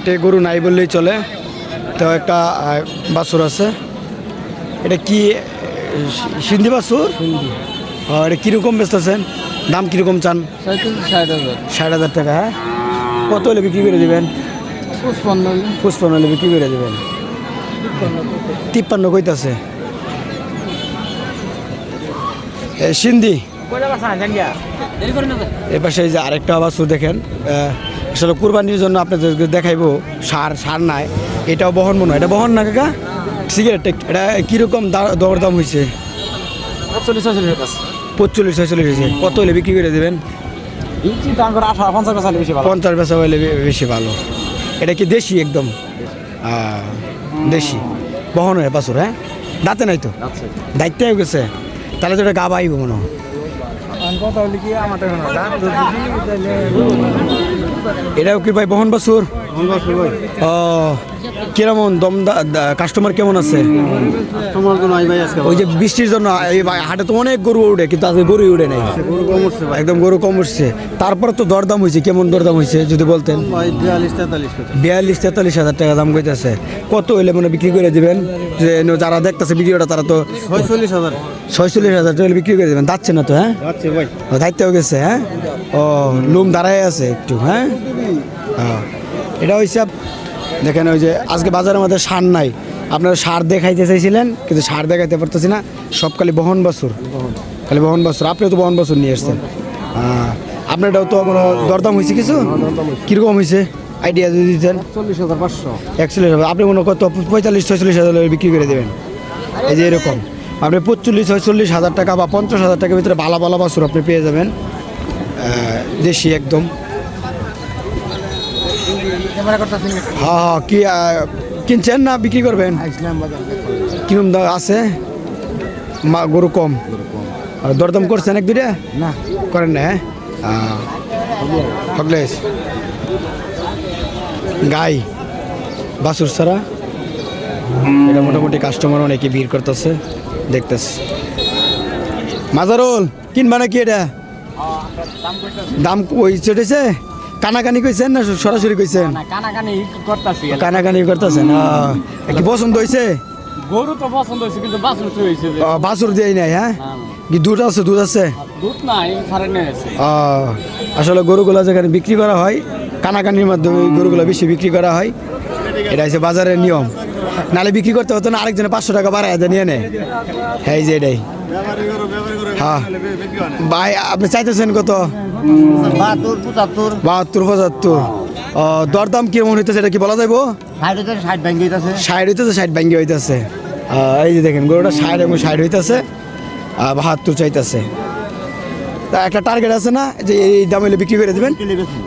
হাটে গরু নাই বললেই চলে। তো একটা বাছুর আছে, এটা কি সিন্ধি বাছুর? এটা কীরকম বেচতেছেন, দাম কীরকম চান? 60,000 টাকা। হ্যাঁ, কত হলে বিক্রি করে দেবেন? 55 হলে বিক্রি করে দেবেন। 53 কইতাছে সিন্ধি। এর পাশে এই যে আরেকটা বাছুর দেখেন, আসলে কুরবানির জন্য আপনাদেরকে দেখাইবো। সার নাই, এটাও বহন মনে হয়। এটা বহন না কাকা? সিগারেট এটা কীরকম দরদাম হয়েছে? 45-46 হয়েছে। কত হলে বিক্রি করে দেবেন? 50 বেচা হলে বেশি ভালো। এটা কি দেশি? একদম দেশি বহন হয় বাছুর। হ্যাঁ, দাঁতে নাই তো, দায়িত্ব হয়ে গেছে, তাহলে তো এটা গা বাইব মনে হয়। এটাও কি ভাই বহন বাছুর? ও, কিরকম দম কাস্টমার কেমন আছে? ওই যে বৃষ্টির জন্য এই হাটে তো অনেক গরু উঠে, কিন্তু আজকে গরু উঠে নাই, একদম গরু কম উঠছে। তারপর তো দরদাম হয়েছে, কেমন দরদাম হয়েছে যদি বলতেন? 42-43 হাজার টাকা দাম কইতেছে। কত হইলে মানে বিক্রি করে দিবেন? যে যারা দেখতেছে ভিডিওটা তারা তো 46,000 টাকা বিক্রি করে দেবেন। যাচ্ছে না তো? হ্যাঁ, দায়িত্ব হয়ে গেছে। হ্যাঁ, ও লুম দাঁড়ায় আছে একটু। হ্যাঁ, এটা হয়েছে দেখেন, ওই যে আজকে বাজারের মধ্যে সার নাই, আপনারা সার দেখাইতে চাইছিলেন কিন্তু সার দেখাইতে পারতেছি না, সব খালি বহন বাছুর, খালি বহন বাছুর। আপনিও তো বহন বাছুর নিয়ে আসছেন। আপনারটাও তো দরদাম হয়েছে কিছু? কীরকম হয়েছে আইডিয়া যদি দিতেন? 41,000। আপনি মনে কত 45-46 হাজার বিক্রি করে দেবেন? এই যে এরকম আপনি 45-46 হাজার টাকা বা 50,000 টাকার ভিতরে ভালো ভালো বাছুর আপনি পেয়ে যাবেন, দেশি একদম। হ্যাঁ, কি কিনছেন না বিক্রি করবেন? কিরম দাম আছে? গরু কম, দরদাম করছেন এক দুইটা? না করেন না। হ্যাঁ, গাই বাছুর ছাড়া এটা মোটামুটি কাস্টমার অনেকে ভিড় করতেছে, দেখতেছে। মাজারুল কিনবা নাকি? এটা দাম ওই চটেছে, কানাকানি কইছেন না সরাসরি কইছেন? কানাকানি করতেছেন। কি পছন্দ হয়েছে? গরু তো পছন্দ হয়েছে, কিন্তু বাছুর তো হয়েছে। বাছুর দেয় নাই? হ্যাঁ, কি দুধ আছে? দুধ আছে? দুধ নাই, সারে নিয়েছে। আসলে গরুগুলা যেখানে বিক্রি করা হয় কানাকানির মাধ্যমে গরুগুলো বেশি বিক্রি করা হয়, এটা হচ্ছে বাজারের নিয়ম। নালে বিক্রি করতে হতো না, আরেকজনে 500 টাকা বাড়ায় নিয়ে নেয়। হ্যাঁ, এই যে এটাই। হ্যাঁ ভাই, আপনি চাইতেছেন কত? 72-75। দরদাম কিরকম হইতেছে এটা কি বলা যাইব? 60 ভাঙ্গি হইতেছে। এই যে দেখেন গরুটা 60 হইতেছে, 72 চাইতেছে। তা একটা টার্গেট আছে না যে এই দাম হলে বিক্রি করে দেবেন?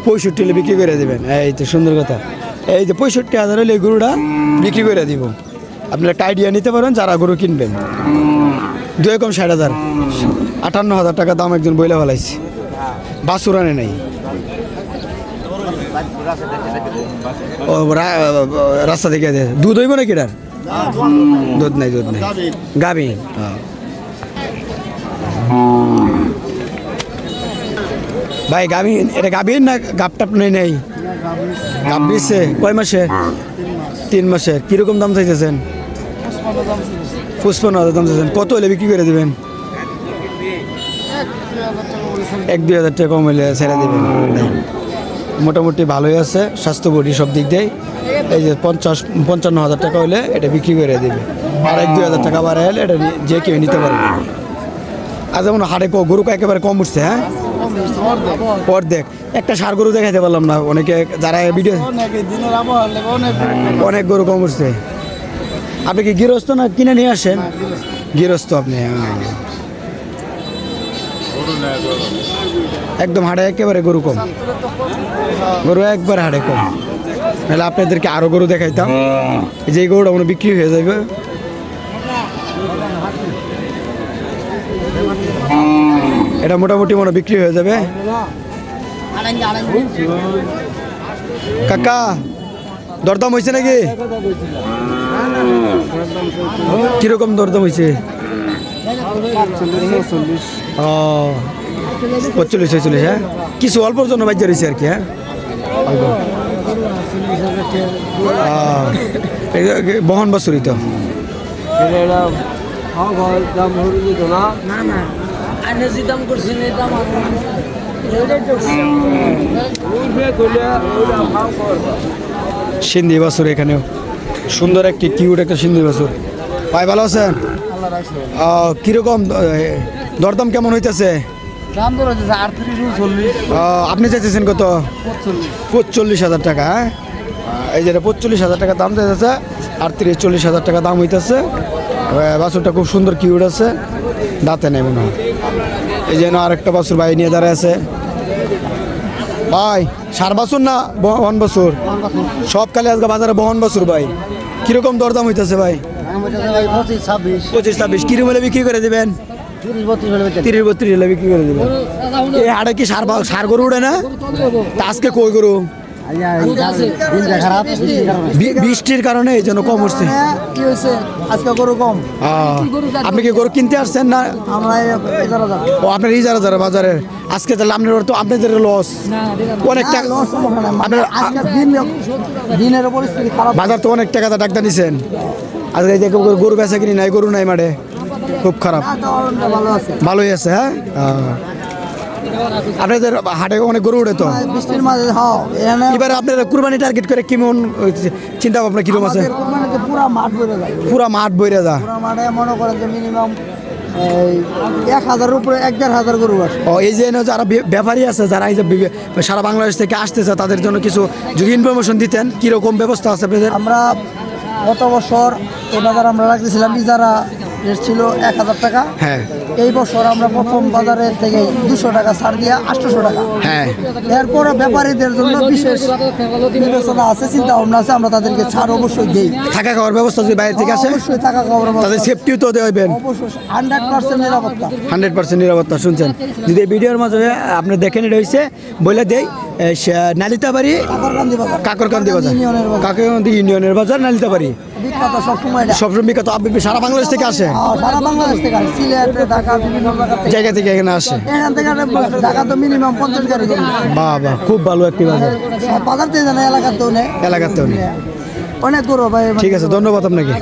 65 হলে বিক্রি করে দেবেন। এই তো সুন্দর কথা। এই যে 65,000 হলে এই গরুটা বিক্রি করে দিব। আপনারা একটা আইডিয়া নিতে পারেন যারা গরু কিনবেন। 2 কম 60,000, 58,000 টাকা দাম একজন বইলে ফেলাইছে, বাছুর আনে নাই। ও রাস্তা থেকে দুধ হইব নাকি? এটার দুধ নাই, দুধ নাই, গাভী। ভাই গাভী, এটা গাভীর না গাপটাপ নেই? নেই, গাপ দিচ্ছে। কয় মাসে? 3 মাসে। কিরকম দাম চাইতেছেন? 55,000 দাম চাইছেন। কত হলে বিক্রি করে দেবেন? 1-2 হাজার টাকা কম হলে ছেড়ে দেবেন। মোটামুটি ভালোই আছে, স্বাস্থ্য বডি সব দিক দিয়ে। এই যে 55-50,000 টাকা হলে এটা বিক্রি করে দেবে। আর 1-2 হাজার টাকা বাড়ায় হলে এটা যে কেউ নিতে পারবে। আর যেমন হাটে গরু একেবারে কম উঠছে। হ্যাঁ, অর্ধেক। একটা সার গরু দেখাইতে পারলাম না, অনেকে যারা ভিডিও, অনেক গরু কম উঠছে। আপনি কি গৃহস্থ না কিনে নিয়ে আসেন? গৃহস্থ আপনি? একদম হাটে একেবারে গরু কম, গরু একবার হাটে কম। নাহলে আপনাদেরকে আরো গরু দেখাইতাম। যে গরুটা মনে বিক্রি হয়ে যাবে। এটা মোটামুটি মনে বিক্রি হয়ে যাবে। কাকা দরদাম হয়েছে নাকি? কিরকম দরদাম হয়েছে? 45-46। হ্যাঁ, কিছু অল্পর জন্য বাজ্যা রয়েছে আর কি। হ্যাঁ, বহন বছরই তো না না আনে যে দাম করছেন এই দাম সিন্ধি বাছুর এখানেও সুন্দর একটি কিউট একটা সিন্ধি বাছুর। ভাই ভালো আছেন? কিরকম দরদাম কেমন হইতেছে? দাম ধরে 38-40 আপনি চাইতেছেন কত? 45,000 টাকা। হ্যাঁ এই যে 45,000 টাকা দাম চাইতেছে, 38-40,000 টাকা দাম হইতেছে। বাছুরটা খুব সুন্দর কিউট আছে, দাঁতে নেই মনে হয়। এই যেন আরেকটা বাছুর ভাই নিয়ে দাঁড়ায় আছে। ভাই সার বাছুর না বহন বাছুর? সব কালে আজকে বাজারে বহন বাছুর ভাই। কিরকম দরদাম হইতেছে ভাই? 25-26 কিরকম হলে বিক্রি করে দিবেন? 30-32 হলে বিক্রি করে দিবেন। এই হাটে কি সার গরু উঠে না? তা আজকে কই গরু? বৃষ্টির কারণে এই জন্য কম উঠছে। কি হয়েছে আজকে গরু কম। আপনি কি গরু কিনতে আসছেন না? আমরা ও আপনার ইজারা যারা বাজারের আজকে তাহলে আপনার তো আপনাদের লস অনেক টাকা। আপনার দিনের পরিস্থিতি খারাপ। বাজার তো অনেক টাকা ডাক্তার নিছেন, আজকে এই যে গরু বেচা কিনি নাই, গরু নাই মাঠে, খুব খারাপ। ভালো আছে ভালোই আছে। হ্যাঁ আপনাদের হাটে অনেক গরু উঠে তো বৃষ্টির মাঝে এবারে আপনারা কুরবানি টার্গেট করে কেমন চিন্তা ভাবনা কিরকম আছে? পুরা মাঠ ভরে যায়, পুরা মাঠ বইরা যা। পুরা মাঠে মনে করেন যে মিনিমাম 1,000-এর উপরে 1,500 গরু আছে। ও এই যে যারা ব্যাপারী আছে, যারা এই যে সারা বাংলাদেশ থেকে আসতেছে, তাদের জন্য কিছু যদি ইনফরমেশন দিতেন কিরকম ব্যবস্থা আছে আপনাদের? আমরা গত বছর এই বাজার আমরা রাখতেছিলাম ইজারা রেট ছিল 1,000 টাকা। হ্যাঁ এই বছর আমরা প্রথম বাজারের থেকে 200 টাকা ছাড় দিয়ে 800 টাকা। হ্যাঁ এরপরে ব্যাপারীদের জন্য বিশেষ বিবেচনা আছে, চিন্তা ভাবনা আছে, আমরা তাদেরকে ছাড় অবশ্যই দেই। থাকা খাওয়ার ব্যবস্থা যদি বাইরে থেকে আসে অবশ্যই টাকা খাবার তাদের সেফটিও তো দেবেন। অবশ্যই 100% নিরাপত্তা। 100% নিরাপত্তা। শুনছেন যদি এই ভিডিওর মাঝে আপনি দেখেন, এটা হয়েছে বলে দেই নালিতাবাড়ি কাকরকান্দি বাজার, কাকরকান্দি ইউনিয়নের বাজার নালিতাবাড়ি বিখ্যাত সবসময় এটা। সবসময় বিখ্যাত। আপনি সারা বাংলাদেশ থেকে আসে, সারা বাংলাদেশ থেকে আসে, সিলেট, ঢাকা, বিভিন্ন জায়গা থেকে এখানে আসে। এখান থেকে ঢাকা তো মিনিমাম 50 গাড়ি করে। বাহ বাহ, খুব ভালো একটি বাজার। বাজার থেকে জানা এলাকাতেও নেই, এলাকাতেও নেই। অনেক গরু ভাই। ঠিক আছে, ধন্যবাদ আপনাকে।